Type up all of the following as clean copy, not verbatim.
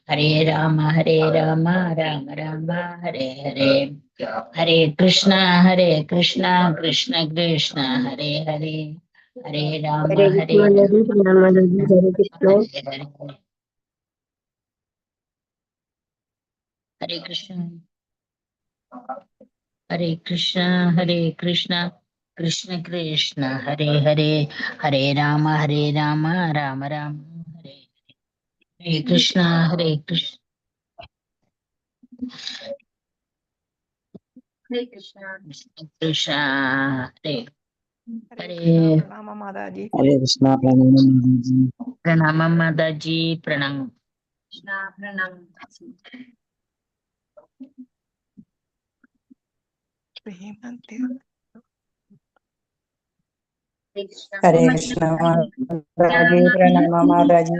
ഹരേ രാമ രാമ രാമ ഹരേ ഹരേ. ഹരേ കൃഷ്ണ കൃഷ്ണ കൃഷ്ണ ഹരേ ഹരേ. ഹരേ രാമ ഹരേ കൃഷ്ണ കൃഷ്ണ കൃഷ്ണ കൃഷ്ണ ഹരേ ഹരേ. ഹരേ രാമ രാമ രാമ ഹരേ. ഹരേ കൃഷ്ണ കൃഷ്ണ കൃഷ്ണ ഹരേ ഹരേ. പ്രണാമം മാതാജി. ഹരേ കൃഷ്ണ. പ്രണാമം മാതാജി. പ്രണാമം മാതാജി. പ്രണാമം. പ്രണാമം. ഹരേ കൃഷ്ണ മാതാജി. പ്രണാമം മാതാജി.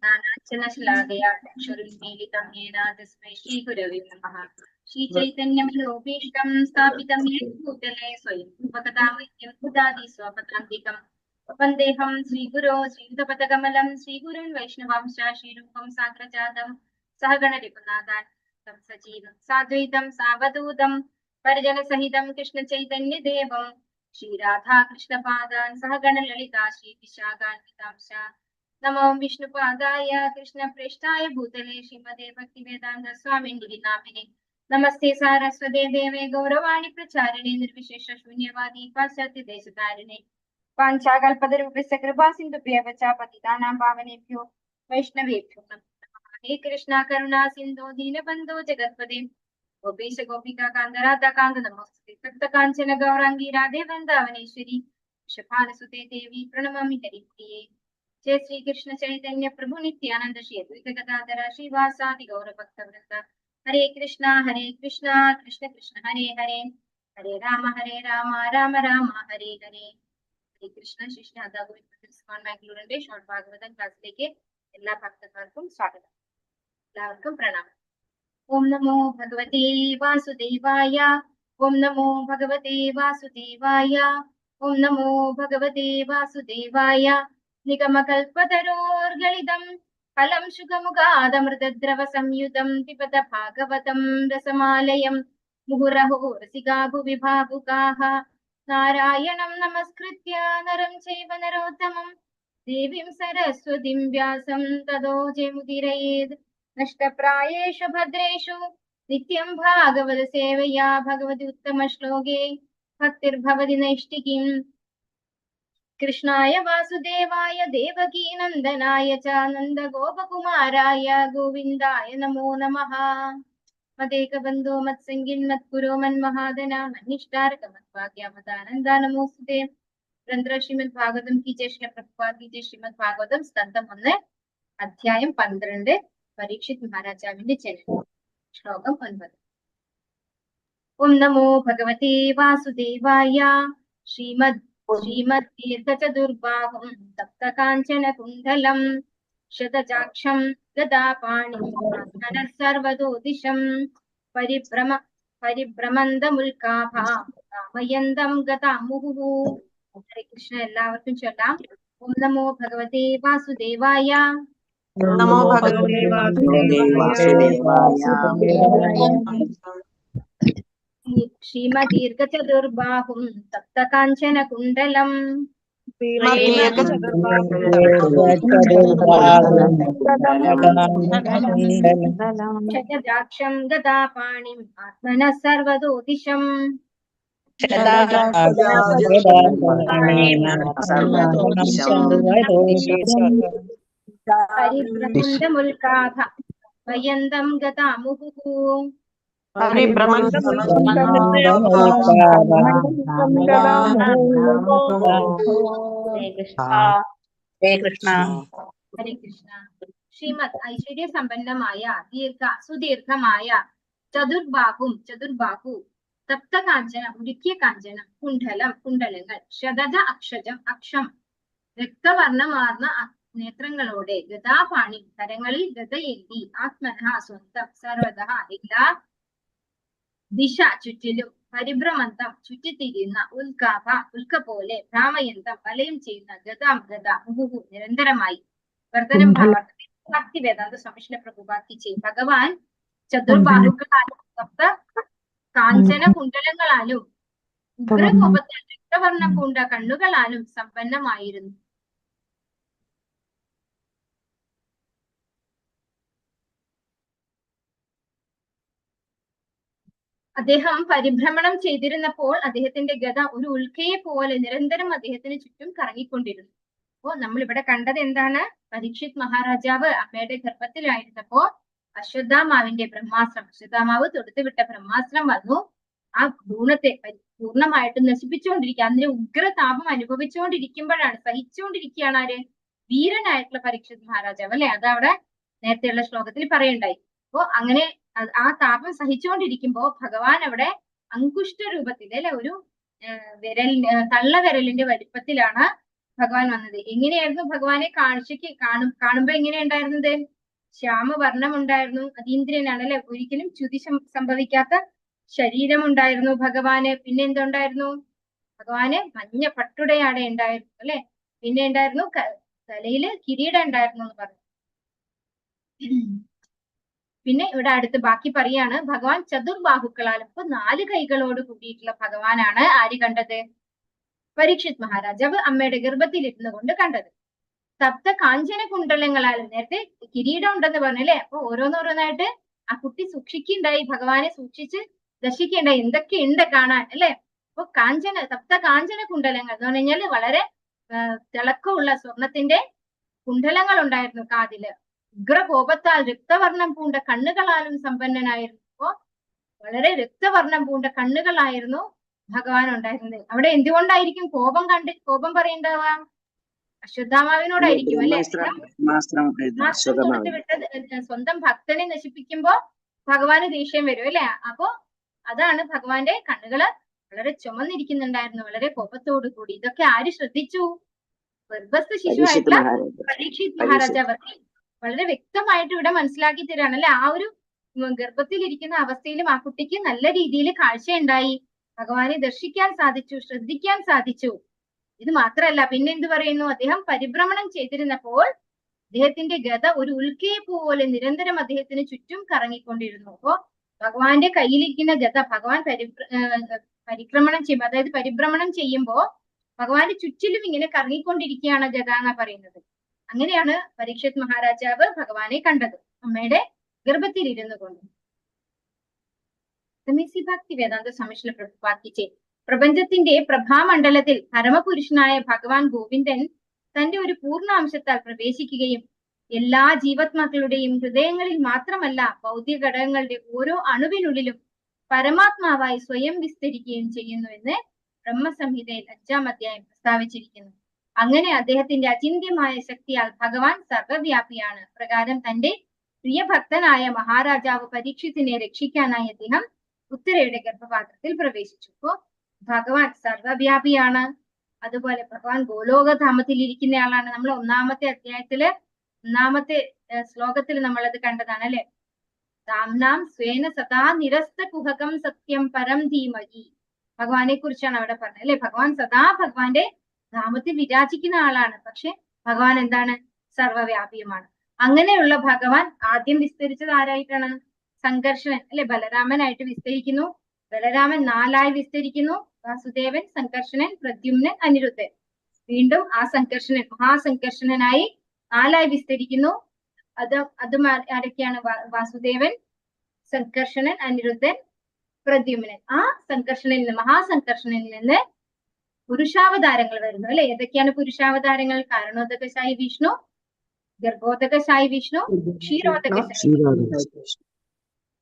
നാനാർച്ചനശ്ലാഘയാ ചക്ഷുരുന്മീലിതം येन तस्मै श्रीगुरवे नमः. श्रीचैतन्यमनोभीष्टं स्थापितं येन भूतले स्वयं रूपकथामह्यं ददाति स्वपदान्तिकं वन्देऽहं श्रीगुरो श्रीयुतपदकमलं श्रीगुरुन् वैष्णवांश्च श्रीरूपं साग्रजातं सहगणरघुनाथान् तं सजीवं साद्वैतं सावधूतं परिजनसहितं कृष्णचैतन्यदेवं श्रीराधा कृष्णपादान् सहगणललिता श्रीविशाखान्वितांश्च नमो विष्णुपादाय कृष्णप्रेष्ठाय भूतले श्रीमते भक्तिवेदान्त स्वामिनिधि नामिने नमस्ते सारस्वते देवे गौरवाणी प्रचारिणे निर्विशेष शून्यवादी पाश्चात्य देशतारिणे पाञ्चाकल्पतरुभ्यश्च कृपा सिन्धुभ्यः च पतितानां पावनेभ्यो वैष्णवेभ्यो नमः। हे कृष्णा करुणा सिन्धो दीनबन्धो जगत्पते गोपीश गोपिका कान्त राधा कान्त नमोस्तुते तप्त काञ्चन गौरांगी राधे वृन्दावनेश्वरी वृषभानुसुते देवी प्रणमामि हरिप्रिये। जय श्री कृष्ण चैतन्य प्रभु नित्यानंद श्री अद्वैत गदाधर श्रीवासादि गौर भक्त वृंद। हरे कृष्ण कृष्ण कृष्ण हरे हरे. हरे राम राम राम हरे हरे. ഹരേ കൃഷ്ണ. ശിഷ്ണാഥ ഗോവിന്ദ് ബാംഗ്ലൂരിന്റെ ഷോർട്ട് ഭാഗവതം ക്ലാസ്സിലേക്ക് എല്ലാ ഭക്തന്മാർക്കും സ്വാഗതം. എല്ലാവർക്കും പ്രണാമം. ഓം നമോ ഭഗവതേ വാസുദേവായ. ഓം നമോ ഭഗവതേ വാസുദേവായ. ഓം നമോ ഭഗവതേ വാസുദേവായ. നിഗമകൽപതരോർഗളിതം ഫലം ശുഖമുഖാദമൃതദ്രവ സംയുതം പിബത ഭാഗവതം രസമാലയം മുഹുരഹോ രസികാ ഭുവി ഭാവുകാഃ. നാരായണം നമസ്കൃത്യ നരം ചൈവ നരോത്തമം ദേവീം സരസ്വതീം വ്യാസം തതോ ജയമുദീരയേത്. നഷ്ടപ്രായേഷു ഭദ്രേഷു നിത്യം ഭാഗവത സേവയാ ഭഗവതി ഉത്തമ ശ്ലോകേ ഭക്തിർഭവതി നൈഷ്ഠികീം. കൃഷ്ണായ വാസുദേവായ ദേവകീ നന്ദനായ ച നന്ദഗോപകുമാരായ ഗോവിന്ദായ നമോ നമഃ. മദേകബന്ധോ മത്സംഗിൻ മത്പുരോ മന്മഹാദന മന്നിഷ്ടാരക മദ്ഭാഗ്യമദാനന്ദ നമോസ്തുതേ. ഗ്രന്ഥ ശ്രീമദ് ഭാഗവതം കി ജയ. ശ്രീ പ്രഭുപാദ് കി ജയ. ശ്രീമദ് ഭാഗവതം സ്കന്ധം 1 അധ്യായം 12 പരീക്ഷിത് മഹാരാജാവിന്റെ ചരിത്രം. ശ്ലോകം 9. ഓം നമോ ഭഗവതേ വാസുദേവായ. ശ്രീമദ്ദീർഘചതുർബാഹും തപ്തകാഞ്ചന കുണ്ഡലം ശതജാക്ഷം ഗദാപാണിം സർവതോദിശം പരിഭ്രമന്തമുൽകാഭാമയന്തം ഗതാമുഹുഃ. ഹരേ കൃഷ്ണ. എല്ലാവർക്കും ചൊല്ലാം. ഓം നമോ ഭഗവതേ വാസുദേവായ. നമോ ഭഗവതേ വാസുദേവായ. ശ്രീമദീർഘചതുർബാഹും തപ്തകാഞ്ചന കുണ്ഡലം ശതജാക്ഷം ഗദാപാണിം ആത്മനഃ സർവതോദിശം പരിഭ്രമന്തമുൽകാഭ വയന്തം ഗതാമുഹുഃ. ഹരേ കൃഷ്ണ. ശ്രീമദ് ഐശ്വര്യ സമ്പന്നമായ സുദീർഘമായ ചതുർബാഹു തപ്തകാഞ്ചന ഉരുക്കിയ കാഞ്ചനം കുണ്ഡലങ്ങൾ ശതജ അക്ഷം രക്തവർണ്ണമാർന്ന നേത്രങ്ങളോടെ ഗദാപാണി കരങ്ങളിൽ ഗദയേന്തി ആത്മനഃ സ്വന്തം സർവതഃ എല്ലാ ദിശ ചുറ്റിലും പരിഭ്രമന്തം ചുറ്റിത്തിരിയുന്ന ഉൽക്ക പോലെ ഭ്രാമയന്തം വലയം ചെയ്യുന്ന ഗദ മുഹുഹു നിരന്തരമായി വർദ്ധനം ഭക്തി വേദാന്ത സ്വാമി പ്രഭുപാദ് കി ജയ്. ഭഗവാൻ ചതുർബാഹുക്കളാലും സപ്ത കാഞ്ചന കുണ്ടലങ്ങളാലും ഉഗ്രകോപത്താൽ രക്തവർണ്ണം പൂണ്ട കണ്ണുകളാലും സമ്പന്നമായിരുന്നു. അദ്ദേഹം പരിഭ്രമണം ചെയ്തിരുന്നപ്പോൾ അദ്ദേഹത്തിന്റെ ഗദ ഒരു ഉൽക്കയെ പോലെ നിരന്തരം അദ്ദേഹത്തിന് ചുറ്റും കറങ്ങിക്കൊണ്ടിരുന്നു. അപ്പോ നമ്മൾ ഇവിടെ കണ്ടത് എന്താണ്? പരീക്ഷിത് മഹാരാജാവ് അമ്മയുടെ ഗർഭത്തിലായിരുന്നപ്പോ അശ്വത്ഥാമാവിന്റെ ബ്രഹ്മാസ്ത്രം, അശ്വത്ഥാമാവ് തൊടുത്തുവിട്ട ബ്രഹ്മാസ്ത്രം വന്നു ആ ഭ്രൂണത്തെ പൂർണ്ണമായിട്ട് നശിപ്പിച്ചുകൊണ്ടിരിക്കുക. അതിന്റെ ഉഗ്രതാപം അനുഭവിച്ചുകൊണ്ടിരിക്കുമ്പോഴാണ്, സഹിച്ചുകൊണ്ടിരിക്കുകയാണ് ആര്? വീരനായിട്ടുള്ള പരീക്ഷിത് മഹാരാജാവ് അല്ലെ. അതവിടെ നേരത്തെയുള്ള ശ്ലോകത്തിൽ പറയണ്ടായി. അപ്പോ അങ്ങനെ ആ താപം സഹിച്ചുകൊണ്ടിരിക്കുമ്പോ ഭഗവാൻ അവിടെ അങ്കുഷ്ട രൂപത്തിൽ അല്ലെ, ഒരു തള്ളവിരലിന്റെ വലിപ്പത്തിലാണ് ഭഗവാൻ വന്നത്. എങ്ങനെയായിരുന്നു ഭഗവാനെ കാണുമ്പോ എങ്ങനെയുണ്ടായിരുന്നത്? ശ്യാമവർണ്ണം ഉണ്ടായിരുന്നു, അതീന്ദ്രിയനാണ് അല്ലെ, ഒരിക്കലും ച്യുതി സംഭവിക്കാത്ത ശരീരമുണ്ടായിരുന്നു ഭഗവാന്. പിന്നെ എന്തുണ്ടായിരുന്നു? ഭഗവാന് മഞ്ഞ പട്ടുടയാട ഉണ്ടായിരുന്നു അല്ലെ. പിന്നെ ഉണ്ടായിരുന്നു തലയില് കിരീടം ഉണ്ടായിരുന്നു എന്ന് പറഞ്ഞു. പിന്നെ ഇവിടെ അടുത്ത് ബാക്കി പറയാണ്, ഭഗവാൻ ചതുർബാഹുക്കളാലും, ഇപ്പൊ 4 കൈകളോട് കൂടിയിട്ടുള്ള ഭഗവാനാണ് ആര് കണ്ടത്? പരീക്ഷിത് മഹാരാജാവ് അമ്മയുടെ ഗർഭത്തിൽ ഇരുന്നു കൊണ്ട് കണ്ടത്. സപ്ത കാഞ്ചന കുണ്ടലങ്ങളാലും, നേരത്തെ കിരീടം ഉണ്ടെന്ന് പറഞ്ഞല്ലേ, അപ്പൊ ഓരോന്നോരോന്നായിട്ട് ആ കുട്ടി സൂക്ഷിക്കുണ്ടായി, ഭഗവാനെ സൂക്ഷിച്ച് ദർശിക്കേണ്ടായി, എന്തൊക്കെയുണ്ട് കാണാൻ അല്ലെ. അപ്പൊ സപ്ത കാഞ്ചന കുണ്ടലങ്ങൾ എന്ന് പറഞ്ഞു കഴിഞ്ഞാല് വളരെ തിളക്കമുള്ള സ്വർണത്തിന്റെ കുണ്ടലങ്ങൾ ഉണ്ടായിരുന്നു കാതില്. ഉഗ്രകോപത്താൽ രക്തവർണ്ണം പൂണ്ട കണ്ണുകളാലും സമ്പന്നനായിരുന്നു. അപ്പോ വളരെ രക്തവർണ്ണം പൂണ്ട കണ്ണുകളായിരുന്നു ഭഗവാൻ ഉണ്ടായിരുന്നത്. അവിടെ എന്തുകൊണ്ടായിരിക്കും കോപം പറയേണ്ടാവുക? അശ്വത്ഥാമാവിനോടായിരിക്കും അല്ലെ. സ്വന്തം ഭക്തനെ നശിപ്പിക്കുമ്പോ ഭഗവാന് ദേഷ്യം വരും അല്ലെ. അപ്പോ അതാണ് ഭഗവാന്റെ കണ്ണുകള് വളരെ ചുമന്നിരിക്കുന്നുണ്ടായിരുന്നു, വളരെ കോപത്തോടു കൂടി. ഇതൊക്കെ ആര് ശ്രദ്ധിച്ചു? ഗർഭസ്ഥ ശിശുവായിട്ടുള്ള പരീക്ഷിത് മഹാരാജാവ് വളരെ വ്യക്തമായിട്ട് ഇവിടെ മനസ്സിലാക്കി തരാണ് അല്ലെ. ആ ഒരു ഗർഭത്തിലിരിക്കുന്ന അവസ്ഥയിലും ആ കുട്ടിക്ക് നല്ല രീതിയിൽ കാഴ്ചയുണ്ടായി, ഭഗവാനെ ദർശിക്കാൻ സാധിച്ചു, ശ്രദ്ധിക്കാൻ സാധിച്ചു. ഇത് മാത്രമല്ല, പിന്നെ എന്ത് പറയുന്നു? അദ്ദേഹം പരിഭ്രമണം ചെയ്തിരുന്നപ്പോൾ അദ്ദേഹത്തിന്റെ ഗദ ഒരു ഉൽക്കയെ പോലെ നിരന്തരം അദ്ദേഹത്തിന് ചുറ്റും കറങ്ങിക്കൊണ്ടിരുന്നു. അപ്പോ ഭഗവാന്റെ കയ്യിലിരിക്കുന്ന ഗദ ഭഗവാൻ പരിക്രമണം ചെയ്യുമ്പോൾ, അതായത് പരിഭ്രമണം ചെയ്യുമ്പോ ഭഗവാന്റെ ചുറ്റിലും ഇങ്ങനെ കറങ്ങിക്കൊണ്ടിരിക്കുകയാണ് ഗദ എന്നാ പറയുന്നത്. അങ്ങനെയാണ് പരീക്ഷിത് മഹാരാജാവ് ഭഗവാനെ കണ്ടത് അമ്മയുടെ ഗർഭത്തിൽ ഇരുന്നു കൊണ്ട്. ഭക്തി വേദാന്ത സ്വാമി പ്രഭുപാദ് കി ജയ്. പ്രപഞ്ചത്തിന്റെ പ്രഭാമണ്ഡലത്തിൽ പരമപുരുഷനായ ഭഗവാൻ ഗോവിന്ദൻ തന്റെ ഒരു പൂർണ്ണാംശത്താൽ പ്രവേശിക്കുകയും എല്ലാ ജീവാത്മാക്കളുടെയും ഹൃദയങ്ങളിൽ മാത്രമല്ല ഭൗതിക ഘടകങ്ങളുടെ ഓരോ അണുവിനുള്ളിലും പരമാത്മാവായി സ്വയം വിസ്തരിക്കുകയും ചെയ്യുന്നുവെന്ന് ബ്രഹ്മസംഹിതയിൽ 5-ാം അധ്യായം പ്രസ്താവിച്ചിരിക്കുന്നു. അങ്ങനെ അദ്ദേഹത്തിന്റെ അചിന്ത്യമായ ശക്തിയാൽ ഭഗവാൻ സർവവ്യാപിയാണ്. പ്രകാരം തന്റെ പ്രിയഭക്തനായ മഹാരാജാവ് പരീക്ഷിത്തിനെ രക്ഷിക്കാനായി അദ്ദേഹം ഉത്തരയുടെ ഗർഭപാത്രത്തിൽ പ്രവേശിച്ചു. അപ്പോ ഭഗവാൻ സർവവ്യാപിയാണ്. അതുപോലെ ഭഗവാൻ ഗോലോകധാമത്തിൽ ഇരിക്കുന്ന ആളാണ്. നമ്മൾ 1-ാമത്തെ അധ്യായത്തില് 1-ാമത്തെ ശ്ലോകത്തിൽ നമ്മളത് കണ്ടതാണ് അല്ലെ. താംനാം സ്വേന സദാ നിരസ്ത കുഹകം സത്യം പരം ധീമഹി. ഭഗവാനെ കുറിച്ചാണ് അവിടെ പറഞ്ഞത് അല്ലെ. ഭഗവാൻ സദാ ഭഗവാന്റെ ധാമത്തിൽ വിരാജിക്കുന്ന ആളാണ്. പക്ഷെ ഭഗവാൻ എന്താണ്? സർവവ്യാപിയുമാണ്. അങ്ങനെയുള്ള ഭഗവാൻ ആദ്യം വിസ്തരിച്ചത് ആരായിട്ടാണ്? സംഘർഷണൻ അല്ലെ, ബലരാമനായിട്ട് വിസ്തരിക്കുന്നു. ബലരാമൻ 4ആയി വിസ്തരിക്കുന്നു. വാസുദേവൻ, സംഘർഷണൻ, പ്രദ്യുമ്നൻ, അനിരുദ്ധൻ. വീണ്ടും ആ സംഘർഷണൻ മഹാസംഘർഷണനായി 4ആയി വിസ്തരിക്കുന്നു. അത് ആരൊക്കെയാണ്? വാസുദേവൻ, സംഘർഷണൻ, അനിരുദ്ധൻ, പ്രദ്യുമ്നൻ. ആ സംഘർഷണനിൽ നിന്ന്, മഹാസംഘർഷണനിൽ നിന്ന് പുരുഷാവതാരങ്ങൾ വരുന്നു അല്ലെ. ഏതൊക്കെയാണ് പുരുഷാവതാരങ്ങൾ? കാരണോദകശായി വിഷ്ണു, ഗർഭോദകശായി വിഷ്ണു, ക്ഷീരോദകശായി വിഷ്ണു.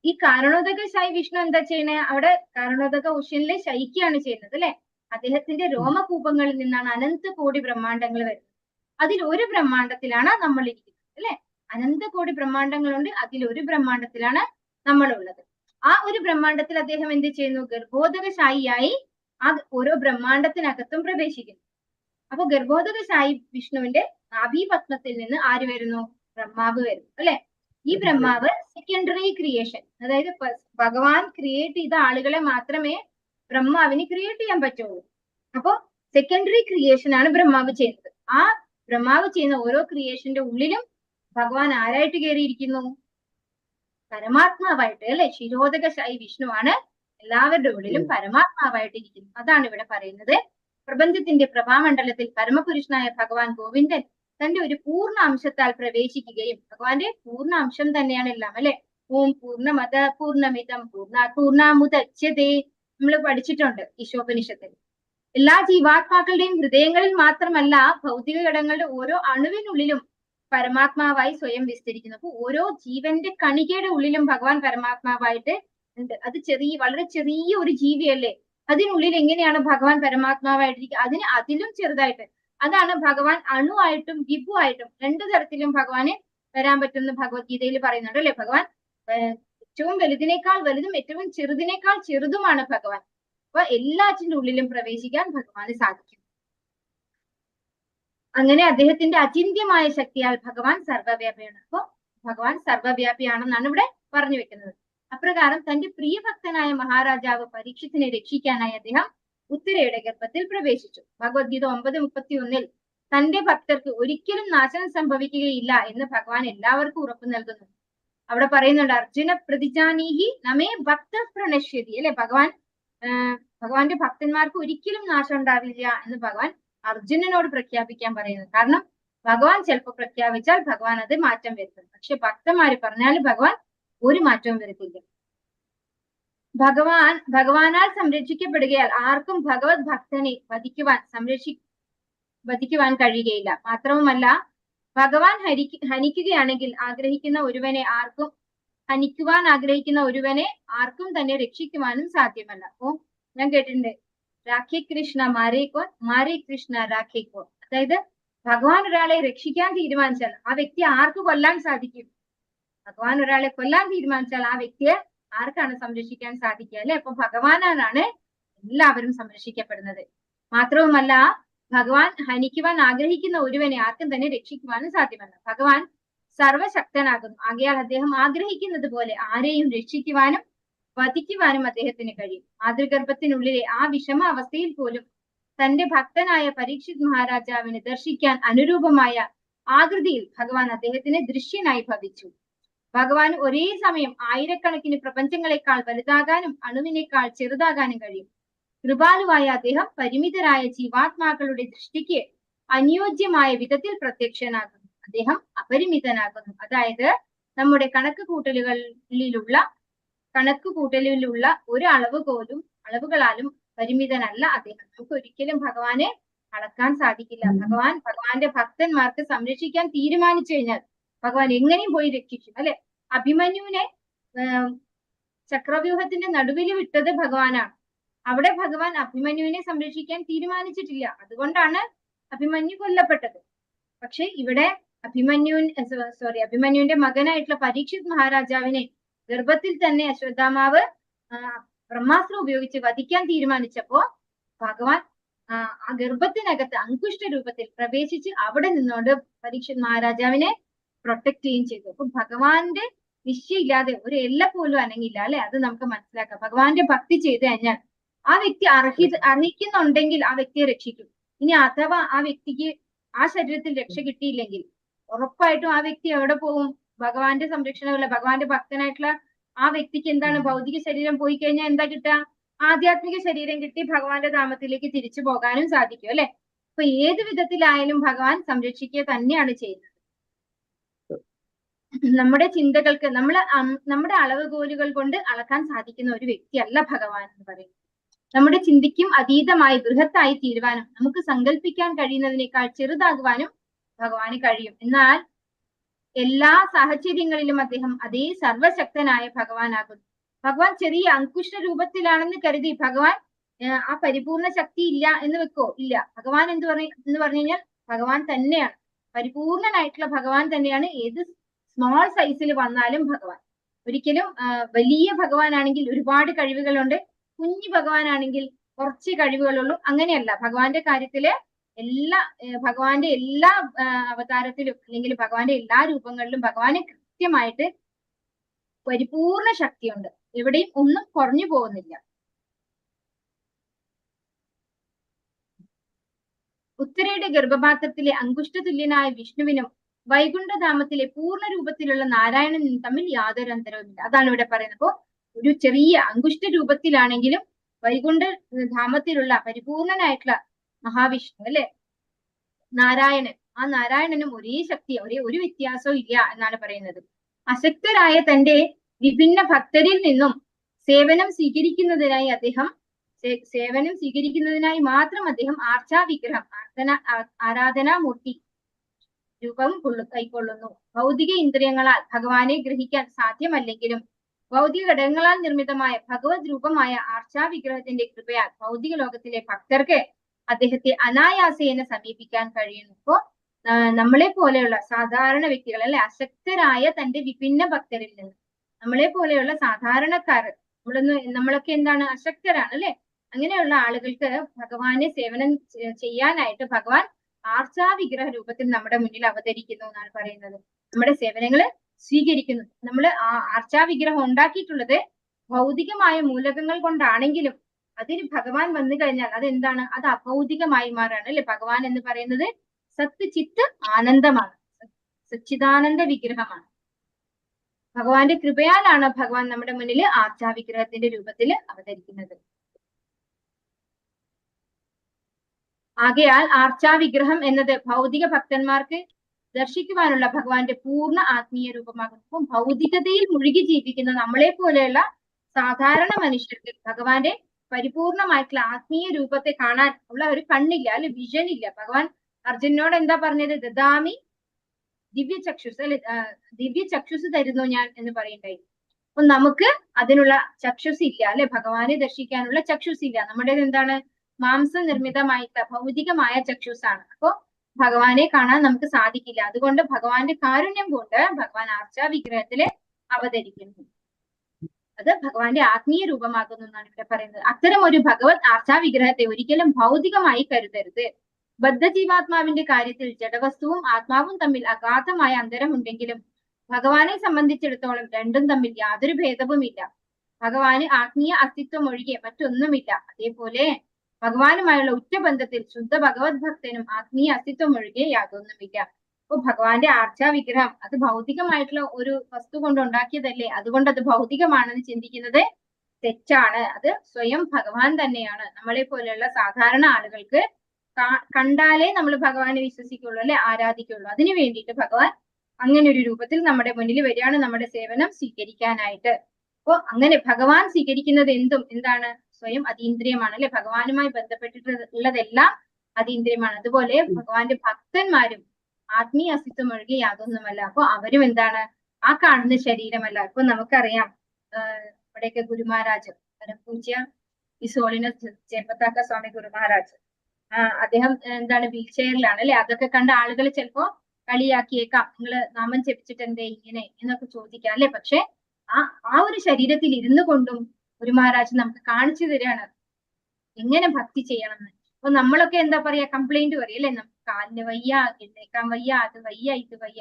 ഈ കാരണോദകശായി വിഷ്ണു എന്താ ചെയ്യണേ? അവിടെ കാരണോദക ഉഷ്യനിലെ ശയിക്കുകയാണ് ചെയ്യുന്നത് അല്ലെ. അദ്ദേഹത്തിന്റെ രോമകൂപങ്ങളിൽ നിന്നാണ് അനന്ത കോടി ബ്രഹ്മാണ്ടങ്ങൾ വരുന്നത്. അതിൽ ഒരു ബ്രഹ്മാണ്ടത്തിലാണ് നമ്മൾ ഇരിക്കുന്നത് അല്ലെ. അനന്ത കോടി ബ്രഹ്മാണ്ടങ്ങളുണ്ട്, അതിൽ ഒരു ബ്രഹ്മാണ്ടത്തിലാണ് നമ്മളുള്ളത്. ആ ഒരു ബ്രഹ്മാണ്ടത്തിൽ അദ്ദേഹം എന്ത് ചെയ്യുന്നു? ഗർഭോദകശായിയായി ആ ഓരോ ബ്രഹ്മാണ്ടത്തിനകത്തും പ്രവേശിക്കുന്നു. അപ്പൊ ഗർഭോദകശായി വിഷ്ണുവിന്റെ നാഭീപത്മത്തിൽ നിന്ന് ആര് വരുന്നു? ബ്രഹ്മാവ് വരുന്നു അല്ലെ. ഈ ബ്രഹ്മാവ് സെക്കൻഡറി ക്രിയേഷൻ, അതായത് ഭഗവാൻ ക്രിയേറ്റ് ചെയ്ത ആളുകളെ മാത്രമേ ബ്രഹ്മാവിന് ക്രിയേറ്റ് ചെയ്യാൻ പറ്റുള്ളൂ. അപ്പോ സെക്കൻഡറി ക്രിയേഷൻ ആണ് ബ്രഹ്മാവ് ചെയ്യുന്നത്. ആ ബ്രഹ്മാവ് ചെയ്യുന്ന ഓരോ ക്രിയേഷന്റെ ഉള്ളിലും ഭഗവാൻ ആരായിട്ട് കയറിയിരിക്കുന്നു? പരമാത്മാവായിട്ട് അല്ലെ. ശിരോദകശായി വിഷ്ണുവാണ് എല്ലാവരുടെ ഉള്ളിലും പരമാത്മാവായിട്ട് ഇരിക്കുന്നു. അതാണ് ഇവിടെ പറയുന്നത്. പ്രപഞ്ചത്തിന്റെ പ്രഭാമണ്ഡലത്തിൽ പരമപുരുഷനായ ഭഗവാൻ ഗോവിന്ദൻ തന്റെ ഒരു പൂർണ്ണ അംശത്താൽ പ്രവേശിക്കുകയും, ഭഗവാന്റെ പൂർണ്ണ അംശം തന്നെയാണ് എല്ലാം അല്ലെ. ഓം പൂർണ്ണമത പൂർണ്ണമിതം പൂർണ്ണാമുദച്യതേ നമ്മൾ പഠിച്ചിട്ടുണ്ട് ഈശോപനിഷത്തിൽ. എല്ലാ ജീവാത്മാക്കളുടെയും ഹൃദയങ്ങളിൽ മാത്രമല്ല, ഭൗതിക ഘടകങ്ങളുടെ ഓരോ അണുവിനുള്ളിലും പരമാത്മാവായി സ്വയം വിസ്തരിക്കുന്നു. അപ്പൊ ഓരോ ജീവന്റെ കണികയുടെ ഉള്ളിലും ഭഗവാൻ പരമാത്മാവായിട്ട് ഉണ്ട്. അത് വളരെ ചെറിയ ഒരു ജീവിയല്ലേ, അതിനുള്ളിൽ എങ്ങനെയാണ് ഭഗവാൻ പരമാത്മാവായിട്ടിരിക്കുക? അതിലും ചെറുതായിട്ട്. അതാണ് ഭഗവാൻ അണുവായിട്ടും വിഭുവായിട്ടും രണ്ടു തരത്തിലും ഭഗവാന് വരാൻ പറ്റുമെന്ന് ഭഗവത്ഗീതയിൽ പറയുന്നുണ്ട് അല്ലെ. ഭഗവാൻ ഏറ്റവും വലുതിനേക്കാൾ വലുതും ഏറ്റവും ചെറുതിനേക്കാൾ ചെറുതുമാണ് ഭഗവാൻ. അപ്പൊ എല്ലാറ്റിന്റെ ഉള്ളിലും പ്രവേശിക്കാൻ ഭഗവാന് സാധിക്കും. അങ്ങനെ അദ്ദേഹത്തിന്റെ അചിന്ത്യമായ ശക്തിയാൽ ഭഗവാൻ സർവ്വവ്യാപിയാണ്. അപ്പൊ ഭഗവാൻ സർവ്വവ്യാപിയാണെന്നാണ് ഇവിടെ പറഞ്ഞു വെക്കുന്നത്. അപ്രകാരം തന്റെ പ്രിയഭക്തനായ മഹാരാജാവ് പരീക്ഷത്തിനെ രക്ഷിക്കാനായി അദ്ദേഹം ഉത്തരയുടെ ഗർഭത്തിൽ പ്രവേശിച്ചു. ഭഗവത്ഗീത 9:31 തന്റെ ഭക്തർക്ക് ഒരിക്കലും നാശനം സംഭവിക്കുകയില്ല എന്ന് ഭഗവാൻ എല്ലാവർക്കും ഉറപ്പു നൽകുന്നു. അവിടെ പറയുന്നുണ്ട്, അർജുന പ്രതിജാനീഹി നമേ ഭക്ത പ്രണശ്യതി അല്ലെ. ഭഗവാന്റെ ഭക്തന്മാർക്ക് ഒരിക്കലും നാശം ഉണ്ടാവില്ല എന്ന് ഭഗവാൻ അർജുനനോട് പ്രഖ്യാപിക്കാൻ പറയുന്നത്. കാരണം ഭഗവാൻ ചിലപ്പോൾ പ്രഖ്യാപിച്ചാൽ ഭഗവാൻ അത് മാറ്റം വരുത്തും. പക്ഷെ ഭക്തന്മാര് പറഞ്ഞാൽ ഭഗവാൻ ഒരു മാറ്റവും വരുത്തില്ല. ഭഗവാനാൽ സംരക്ഷിക്കപ്പെടുകയാൽ ആർക്കും ഭഗവത് ഭക്തനെ വധിക്കുവാൻ കഴിയുകയില്ല. മാത്രവുമല്ല, ഭഗവാൻ ഹനിക്കുവാൻ ആഗ്രഹിക്കുന്ന ഒരുവനെ ആർക്കും തന്നെ രക്ഷിക്കുവാനും സാധ്യമല്ല. അപ്പോ ഞാൻ കേട്ടിട്ടുണ്ട്, രാഖി കൃഷ്ണ മാരേക്കോൻ, മാരേ കൃഷ്ണ രാഖേക്കോൻ. അതായത് ഭഗവാൻ ഒരാളെ രക്ഷിക്കാൻ തീരുമാനിച്ചാൽ ആ വ്യക്തി ആർക്ക് കൊല്ലാൻ സാധിക്കും? ഭഗവാൻ ഒരാളെ കൊല്ലാൻ തീരുമാനിച്ചാൽ ആ വ്യക്തിയെ ആർക്കാണ് സംരക്ഷിക്കാൻ സാധിക്കുക അല്ലെ. അപ്പൊ ഭഗവാനാണ് എല്ലാവരും സംരക്ഷിക്കപ്പെടുന്നത്. മാത്രവുമല്ല, ഭഗവാൻ ഹനിക്കുവാൻ ആഗ്രഹിക്കുന്ന ഒരുവനെ ആർക്കും തന്നെ രക്ഷിക്കുവാനും സാധ്യമല്ല. ഭഗവാൻ സർവശക്തനാകുന്നു. ആകയാൽ അദ്ദേഹം ആഗ്രഹിക്കുന്നത് പോലെ ആരെയും രക്ഷിക്കുവാനും വധിക്കുവാനും അദ്ദേഹത്തിന് കഴിയും. മാതൃഗർഭത്തിനുള്ളിലെ ആ വിഷമ അവസ്ഥയിൽ പോലും തന്റെ ഭക്തനായ പരീക്ഷിത് മഹാരാജാവിനെ ദർശിക്കാൻ അനുരൂപമായ ആകൃതിയിൽ ഭഗവാൻ അദ്ദേഹത്തിന് ദൃശ്യനായി ഭവിച്ചു. ഭഗവാൻ ഒരേ സമയം ആയിരക്കണക്കിന് പ്രപഞ്ചങ്ങളെക്കാൾ വലുതാകാനും അണുവിനേക്കാൾ ചെറുതാകാനും കഴിയും. കൃപാലുവായ അദ്ദേഹം പരിമിതരായ ജീവാത്മാക്കളുടെ ദൃഷ്ടിക്ക് അനുയോജ്യമായ വിധത്തിൽ പ്രത്യക്ഷനാകുന്നു. അദ്ദേഹം അപരിമിതനാകുന്നു. അതായത് നമ്മുടെ കണക്കുകൂട്ടലിലുള്ള ഒരു അളവുകളാലും പരിമിതനല്ല അദ്ദേഹം. നമുക്ക് ഒരിക്കലും ഭഗവാനെ അളക്കാൻ സാധിക്കില്ല. ഭഗവാന്റെ ഭക്തന്മാർക്ക് സംരക്ഷിക്കാൻ തീരുമാനിച്ചു കഴിഞ്ഞാൽ ഭഗവാൻ എങ്ങനെയും പോയി രക്ഷിക്കും അല്ലെ. അഭിമന്യുവിനെ ചക്രവ്യൂഹത്തിന്റെ നടുവിൽ വിട്ടത് ഭഗവാനാണ്. അവിടെ ഭഗവാൻ അഭിമന്യുവിനെ സംരക്ഷിക്കാൻ തീരുമാനിച്ചിട്ടില്ല. അതുകൊണ്ടാണ് അഭിമന്യു കൊല്ലപ്പെട്ടത്. പക്ഷെ ഇവിടെ അഭിമന്യുവിന്റെ മകനായിട്ടുള്ള പരീക്ഷിത് മഹാരാജാവിനെ ഗർഭത്തിൽ തന്നെ അശ്വത്ഥാമാവ് ബ്രഹ്മാസ്ത്രം ഉപയോഗിച്ച് വധിക്കാൻ തീരുമാനിച്ചപ്പോ ഭഗവാൻ ആ ഗർഭത്തിനകത്ത് അങ്കുഷ്ട രൂപത്തിൽ പ്രവേശിച്ച് അവിടെ നിന്നുകൊണ്ട് പരീക്ഷിത് മഹാരാജാവിനെ പ്രൊട്ടക്ട് ചെയ്യുകയും ചെയ്തു. അപ്പൊ ഭഗവാന്റെ നിശ്ചയില്ലാതെ ഒരു എല്ല പോലും അനങ്ങില്ല അല്ലെ. അത് നമുക്ക് മനസ്സിലാക്കാം. ഭഗവാന്റെ ഭക്തി ചെയ്തു കഴിഞ്ഞാൽ ആ വ്യക്തി അർഹിക്കുന്നുണ്ടെങ്കിൽ ആ വ്യക്തിയെ രക്ഷിക്കും. ഇനി അഥവാ ആ വ്യക്തിക്ക് ആ ശരീരത്തിൽ രക്ഷ കിട്ടിയില്ലെങ്കിൽ ഉറപ്പായിട്ടും ആ വ്യക്തി എവിടെ പോകും? ഭഗവാന്റെ സംരക്ഷണമല്ല. ഭഗവാന്റെ ഭക്തനായിട്ടുള്ള ആ വ്യക്തിക്ക് എന്താണ്? ഭൗതിക ശരീരം പോയി കഴിഞ്ഞാൽ എന്താ കിട്ടുക? ആധ്യാത്മിക ശരീരം കിട്ടി ഭഗവാന്റെ ധാമത്തിലേക്ക് തിരിച്ചു പോകാനും സാധിക്കും അല്ലെ. അപ്പൊ ഏത് വിധത്തിലായാലും ഭഗവാൻ സംരക്ഷിക്കുക തന്നെയാണ് ചെയ്യുന്നത്. നമ്മുടെ ചിന്തകൾക്ക് നമ്മുടെ അളവുകോലുകൾ കൊണ്ട് അളക്കാൻ സാധിക്കുന്ന ഒരു വ്യക്തിയല്ല ഭഗവാൻ എന്ന് പറയുന്നത്. നമ്മുടെ ചിന്തയ്ക്കും അതീതമായി ബൃഹത്തായി തീരുവാനും നമുക്ക് സങ്കല്പിക്കാൻ കഴിയുന്നതിനേക്കാൾ ചെറുതാകുവാനും ഭഗവാന് കഴിയും. എന്നാൽ എല്ലാ സാഹചര്യങ്ങളിലും അദ്ദേഹം അതേ സർവശക്തനായ ഭഗവാനാകുന്നു. ഭഗവാൻ ചെറിയ അങ്കുഷ്ട രൂപത്തിലാണെന്ന് കരുതി ഭഗവാൻ ആ പരിപൂർണ ശക്തി ഇല്ല എന്ന് വെക്കോ? ഇല്ല. ഭഗവാൻ എന്ന് പറഞ്ഞു കഴിഞ്ഞാൽ ഭഗവാൻ തന്നെയാണ്, പരിപൂർണനായിട്ടുള്ള ഭഗവാൻ തന്നെയാണ്. ഏത് സ്മോൾ സൈസിൽ വന്നാലും ഭഗവാൻ ഒരിക്കലും വലിയ ഭഗവാനാണെങ്കിൽ ഒരുപാട് കഴിവുകളുണ്ട്, കുഞ്ഞു ഭഗവാനാണെങ്കിൽ കുറച്ച് കഴിവുകളുള്ളൂ, അങ്ങനെയല്ല. ഭഗവാന്റെ കാര്യത്തില് ഭഗവാന്റെ എല്ലാ അവതാരത്തിലും അല്ലെങ്കിൽ ഭഗവാന്റെ എല്ലാ രൂപങ്ങളിലും ഭഗവാന് കൃത്യമായിട്ട് പരിപൂർണ ശക്തിയുണ്ട്. എവിടെയും ഒന്നും കുറഞ്ഞു പോകുന്നില്ല. ഉത്തരയുടെ ഗർഭപാത്രത്തിലെ അങ്കുഷ്ടതുല്യനായ വിഷ്ണുവിനും വൈകുണ്ഠധാമത്തിലെ പൂർണ്ണ രൂപത്തിലുള്ള നാരായണനും തമ്മിൽ യാതൊരു അന്തരവുമില്ല. അതാണ് ഇവിടെ പറയുന്നത്. അപ്പോ ഒരു ചെറിയ അങ്കുഷ്ട രൂപത്തിലാണെങ്കിലും വൈകുണ്ഠ ധാമത്തിലുള്ള പരിപൂർണനായിട്ടുള്ള മഹാവിഷ്ണു അല്ലെ നാരായണൻ, ആ നാരായണനും ഒരേ ശക്തി, ഒരു വ്യത്യാസവും ഇല്ല എന്നാണ് പറയുന്നത്. അശക്തരായ തന്റെ വിഭിന്ന ഭക്തരിൽ നിന്നും സേവനം സ്വീകരിക്കുന്നതിനായി മാത്രം അദ്ദേഹം ആർച്ചാവിഗ്രഹം ആരാധനാമൂർത്തി രൂപം കൈക്കൊള്ളുന്നു. ഭൗതിക ഇന്ദ്രിയങ്ങളാൽ ഭഗവാനെ ഗ്രഹിക്കാൻ സാധ്യമല്ലെങ്കിലും ഭൗതിക ഘടകങ്ങളാൽ നിർമ്മിതമായ ഭഗവത് രൂപമായ ആർച്ചാവിഗ്രഹത്തിന്റെ കൃപയാൽ ഭൗതിക ലോകത്തിലെ ഭക്തർക്ക് അദ്ദേഹത്തെ അനായാസേന സമീപിക്കാൻ കഴിയുന്നു. അപ്പോ നമ്മളെ പോലെയുള്ള സാധാരണ വ്യക്തികൾ അല്ലെ, അശക്തരായ തന്റെ വിഭിന്ന ഭക്തരിൽ നിന്ന്, നമ്മളെ പോലെയുള്ള സാധാരണക്കാർ, നമ്മളൊക്കെ എന്താണ്, അശക്തരാണ് അല്ലെ, അങ്ങനെയുള്ള ആളുകൾക്ക് ഭഗവാനെ സേവനം ചെയ്യാനായിട്ട് ഭഗവാൻ ആർച്ചാവിഗ്രഹ രൂപത്തിൽ നമ്മുടെ മുന്നിൽ അവതരിക്കുന്നു എന്നാണ് പറയുന്നത്. നമ്മുടെ സേവനങ്ങള് സ്വീകരിക്കുന്നു. നമ്മൾ ആർച്ചാവിഗ്രഹം ഉണ്ടാക്കിയിട്ടുള്ളത് ഭൗതികമായ മൂലകങ്ങൾ കൊണ്ടാണെങ്കിലും അതിൽ ഭഗവാൻ വന്നു കഴിഞ്ഞാൽ അതെന്താണ്, അത് അഭൗതികമായി മാറാണ് അല്ലെ. ഭഗവാൻ എന്ന് പറയുന്നത് സത്ത് ചിത്ത് ആനന്ദമാണ്, സച്ചിദാനന്ദ വിഗ്രഹമാണ്. ഭഗവാന്റെ കൃപയാലാണ് ഭഗവാൻ നമ്മുടെ മുന്നിൽ ആർച്ചാവിഗ്രഹത്തിന്റെ രൂപത്തിൽ അവതരിക്കുന്നത്. ആകയാൽ ആർച്ചാവിഗ്രഹം എന്നത് ഭൗതിക ഭക്തന്മാർക്ക് ദർശിക്കുവാനുള്ള ഭഗവാന്റെ പൂർണ്ണ ആത്മീയ രൂപമാകുന്നു. അപ്പം ഭൗതികതയിൽ മുഴുകി ജീവിക്കുന്ന നമ്മളെ പോലെയുള്ള സാധാരണ മനുഷ്യർക്ക് ഭഗവാന്റെ പരിപൂർണമായിട്ടുള്ള ആത്മീയ രൂപത്തെ കാണാൻ ഉള്ള ഒരു കണ്ണില്ല അല്ലെ, വിഷൻ ഇല്ല. ഭഗവാൻ അർജുനോട് എന്താ പറഞ്ഞത്, ദദാമി ദിവ്യ ചക്ഷുസ് അല്ലെ, ദിവ്യ ചക്ഷുസ് തരുന്നു ഞാൻ എന്ന് പറയണ്ടായി. അപ്പൊ നമുക്ക് അതിനുള്ള ചക്ഷുസ് ഇല്ല അല്ലെ, ഭഗവാനെ ദർശിക്കാനുള്ള ചക്ഷുസ് ഇല്ല. നമ്മുടേത് എന്താണ്, മാംസ നിർമ്മിതമായിട്ടുള്ള ഭൗതികമായ ചക്ഷുസാണ്. അപ്പോ ഭഗവാനെ കാണാൻ നമുക്ക് സാധിക്കില്ല. അതുകൊണ്ട് ഭഗവാന്റെ കാരുണ്യം കൊണ്ട് ഭഗവാൻ ആർച്ചാവിഗ്രഹത്തില് അവതരിക്കുന്നു. അത് ഭഗവാന്റെ ആത്മീയ രൂപമാകുന്നു എന്നാണ് ഇവിടെ പറയുന്നത്. അത്തരം ഒരു ഭഗവത് ആർച്ചാവിഗ്രഹത്തെ ഒരിക്കലും ഭൗതികമായി കരുതരുത്. ബദ്ധജീവാത്മാവിന്റെ കാര്യത്തിൽ ജഡവസ്തുവും ആത്മാവും തമ്മിൽ അഗാധമായ അന്തരമുണ്ടെങ്കിലും ഭഗവാനെ സംബന്ധിച്ചിടത്തോളം രണ്ടും തമ്മിൽ യാതൊരു ഭേദവുമില്ല. ഭഗവാന് ആത്മീയ അസ്തിത്വം ഒഴികെ മറ്റൊന്നുമില്ല. അതേപോലെ ഭഗവാനുമായുള്ള ഉറ്റബന്ധത്തിൽ ശുദ്ധ ഭഗവത് ഭക്തനും ആത്മീയ അസ്തിത്വം ഒഴികെ യാതൊന്നുമില്ല. അപ്പൊ ഭഗവാന്റെ ആർച്ചാവിഗ്രഹം അത് ഭൗതികമായിട്ടുള്ള ഒരു വസ്തു കൊണ്ട് ഉണ്ടാക്കിയതല്ലേ, അതുകൊണ്ട് അത് ഭൗതികമാണെന്ന് ചിന്തിക്കുന്നത് തെറ്റാണ്. അത് സ്വയം ഭഗവാൻ തന്നെയാണ്. നമ്മളെ പോലെയുള്ള സാധാരണ ആളുകൾക്ക് കണ്ടാലേ നമ്മൾ ഭഗവാനെ വിശ്വസിക്കുള്ളൂ അല്ലെ, ആരാധിക്കുള്ളൂ. അതിനു വേണ്ടിയിട്ട് ഭഗവാൻ അങ്ങനെ ഒരു രൂപത്തിൽ നമ്മുടെ മുന്നിൽ വരികയാണ് നമ്മുടെ സേവനം സ്വീകരിക്കാനായിട്ട്. അപ്പൊ അങ്ങനെ ഭഗവാൻ സ്വീകരിക്കുന്നത് എന്താണ്, സ്വയം അതീന്ദ്രിയമാണ് അല്ലെ. ഭഗവാനുമായി ബന്ധപ്പെട്ടിട്ടുള്ളതെല്ലാം അതീന്ദ്രിയമാണ്. അതുപോലെ ഭഗവാന്റെ ഭക്തന്മാരും ആത്മീയ അസ്തിത്വം ഒഴികെ യാതൊന്നുമല്ല. അപ്പൊ അവരും എന്താണ്, ആ കാണുന്ന ശരീരമല്ല. ഇപ്പൊ നമുക്കറിയാം ഇവിടെയൊക്കെ ഗുരുമഹാരാജ് പൂജ്യ ഇസോളിന ചേപ്പത്താക്ക സ്വാമി ഗുരുമഹാരാജ്, അദ്ദേഹം എന്താണ് വീൽ ചെയറിലാണ് അല്ലെ. അതൊക്കെ കണ്ട ആളുകൾ ചിലപ്പോ കളിയാക്കിയേക്കാം, നിങ്ങൾ നാമം ജപിച്ചിട്ട് എന്തേ ഇങ്ങനെ എന്നൊക്കെ ചോദിക്കാം അല്ലെ. പക്ഷെ ആ ഒരു ശരീരത്തിൽ ഇരുന്നു കൊണ്ടും ഗുരു മഹാരാജ് നമുക്ക് കാണിച്ചു തരികയാണ് എങ്ങനെ ഭക്തി ചെയ്യണമെന്ന്. അപ്പൊ നമ്മളൊക്കെ എന്താ പറയാ, കംപ്ലൈന്റ് പറയും അല്ലെ, നമുക്ക് കാലിന് വയ്യ, എഴുന്നേക്കാൻ വയ്യ, അത് വയ്യ, ഇത് വയ്യ.